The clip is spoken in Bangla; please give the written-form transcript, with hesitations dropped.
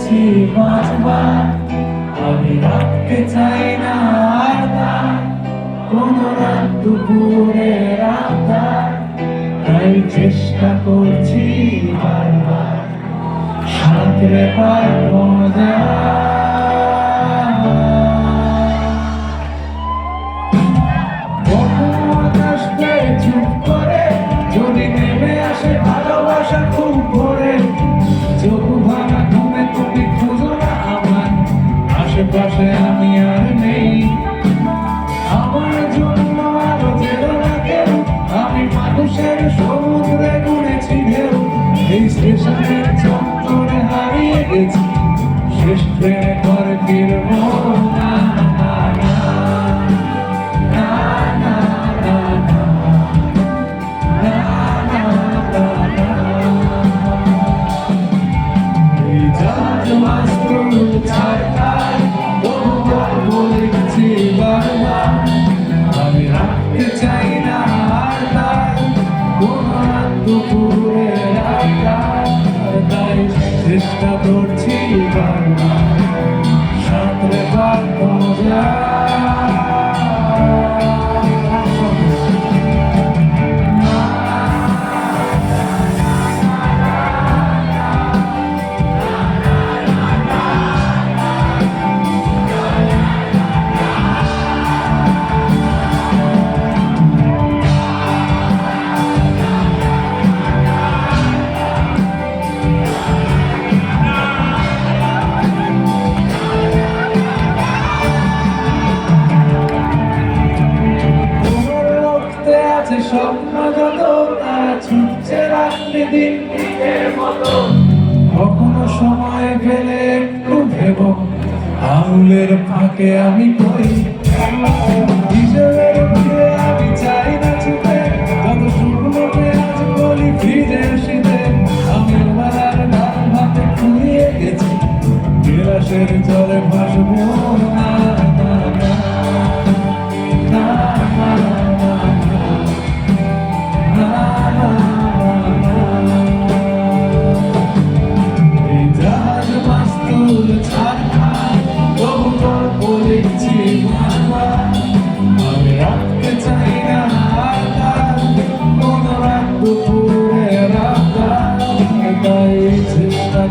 করেছি বারবার, আমি রাখতে চাই না আর দায় কোনো রাত দুপুরের আবদার, তাই চেষ্টা করছি বারবার সাঁতরে পারবো না। চুপ করে যদি নেমে আসে ভালোবাসা খুব ভোরে, চোখ ভাঙা ঘুমে তুমি খুঁজো না আমার আশেপাশে, আমি আর নেই আমার জন্য আরো যেও না কেউ, আমি মানুষের সমুদ্রে ঘুরেছি ঢেউ, এই স্টেশনের চত্বরে হারিয়ে গেছি, শেষ ট্রেনে ঘরে ফিরবো না। আমি রাখতে চাই না আর দায় কোনো রাত দুপুরের আবদার, তাই চেষ্টা করছি বারবার সাঁতরে পারবো না। স্বপ্ন যত তারা ছুটছে রাত্রি দিনের মতো, কখনো সময় পেলে একটু ভেব আঙুলের ফাঁকে আমি কই হিসেবের ফিরে, আমি চাই না ছুটে যত শুকনো পেঁয়াজ বলি ফ্রিজের শীতে, আমি মারার ডাল ভাতে ফুরিয়ে গেছি বিলাসের জলে ভাসবো না। আমি রাখতে চাই না আর দায় কোনো রাত দুপুরের আবদার, তাই চেষ্টা